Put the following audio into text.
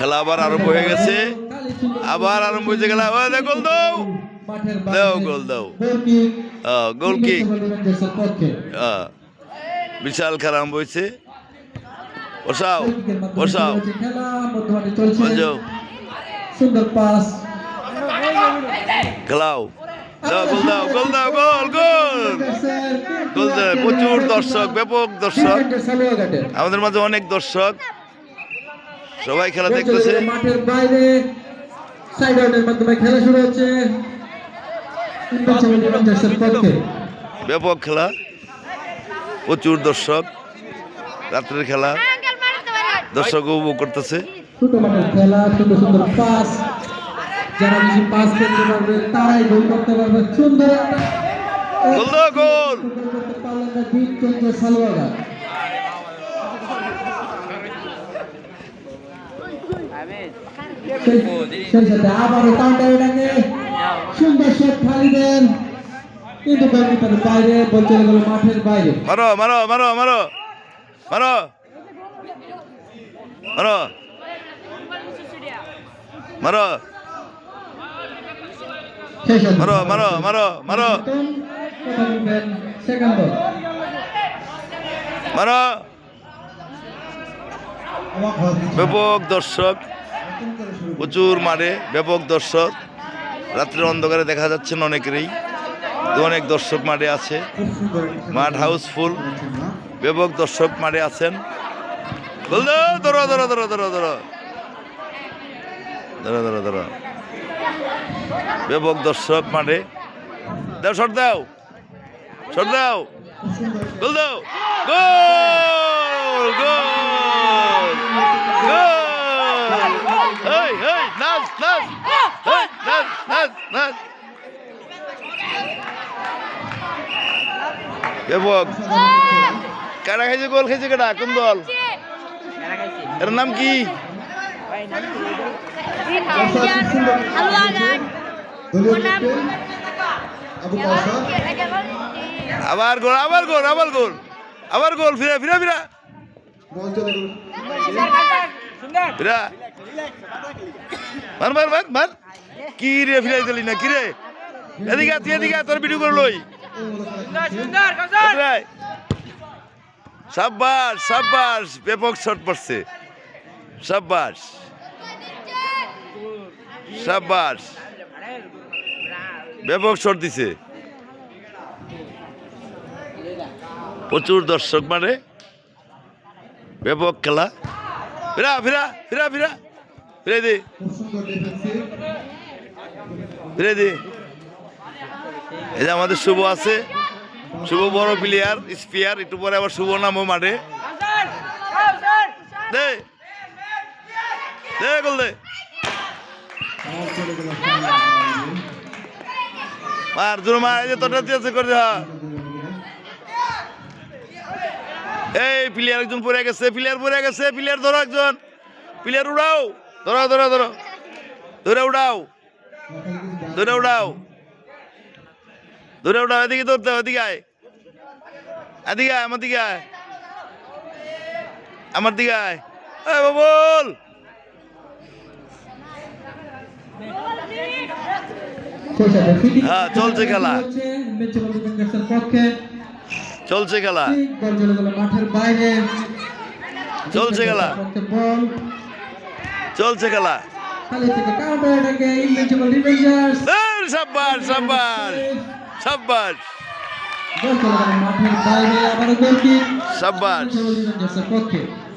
খেলা আবার আরম্ভ হয়ে গেছে, আবার আরম্ভ হয়েছে খেলা। গোল দাও, দাও গোল দাও, গোল কিক। বিশাল খেলা আরম্ভ হয়েছে। বসাও বসাও, সুন্দর পাস, খেলাও, দাও গোল দাও, গোল দাও, গোল গোল গোল দেয়। প্রচুর দর্শক, ব্যাপক দর্শক আমাদের মাঝে, অনেক দর্শক, সবাই খেলা দেখতেছে। মাঠের বাইরে সাইড আউটের মাধ্যমে খেলা শুরু হচ্ছে। ব্যাপক খেলা, প্রচুর দর্শক, রাত্রের খেলা, দর্শক উপভোগ করতেছে। ছোট মাঠের খেলা, সুন্দর সুন্দর পাস, যারা বেশি পাস করতে পারবে তারাই গোল করতে পারবে। সুন্দর গোল দাও, গোল করতে পারলেন না দীপচন্দ্র সালুয়াগা। সেই সাথে আবারও কাউন্টার এটাকে সুন্দর শট খালিদের, কিন্তু গোলকিপারের বাইরে, বল চলে গেল মাঠের বাইরে। মারো মারো মারো মারো মারো মারো মারো মারো মারো মারো মারো সেকেন্ড বল, মারো। ব্যাপক দর্শক, প্রচুর মাঠে ব্যাপক দর্শক, রাত্রের অন্ধকারে দেখা যাচ্ছে না অনেকেরই, তো অনেক দর্শক মাঠে আছে, মাঠ হাউসফুল, ব্যাপক দর্শক মাঠে আছেন। বল দাও, ধরো ধরো ধরো ধরো ধরো ধরো ধরো ধরো, ব্যাপক দর্শক মাঠে। দাও শট দাও, শট দাও, গোল দাও, গোল গোল গোল। এই এই নাচ নাচ, এই নাচ নাচ নাচ। ব্যাপক কারা খাইছে, গোল খাইছে কারা, কোন দল, এর নাম কি? আবার গোল, আবার গোল, আবার গোল, আবার গোল, ফিরা ফিরা ফিরা ফিরা, মার মার মার মার। কি রে ফিরাই দিলি না, কি রে? এদিকে তুই এদিকে, তোর ভিডিও করে লই। সাব্বাস সাব্বাস, ব্যাপক শট পড়ছে, সাব্বাস সাব্বাস, ব্যাপক শট দিছে। প্রচুর দর্শক মানে, ব্যাপক খেলা। ফিরা ফিরা ফিরা ফিরা ফিরে দে, ফিরে দে। এই যে আমাদের শুভ আছে, শুভ বড় প্লেয়ার, স্পিয়ার, একটু পরে আবার শুভ নামও মাঠে। দে দে গোল দে, মার জোর মার, এই যে তোটা দিয়েছে করে দে। এই প্লেয়ার একজন পড়ে গেছে, প্লেয়ার পড়ে গেছে, প্লেয়ার ধরো একজন, প্লেয়ার উড়াও, ধরো ধরো ধরো, ধরে উড়াও, ধরে উড়াও, ধরে উড়াও। এদিকে ধরতে, এদিকে আয়, এদিকে আয়, আমার দিকে আয়, আমার দিকে আয়, বল। হ্যাঁ চলছে খেলা, চলছে খেলা, মাঠের বাইরে চলছে খেলা, চলছে খেলা। সাব্বাস সাব্বাস সাব্বাস মাঠের বাইরে আবার গোল কিক, সাব্বাস।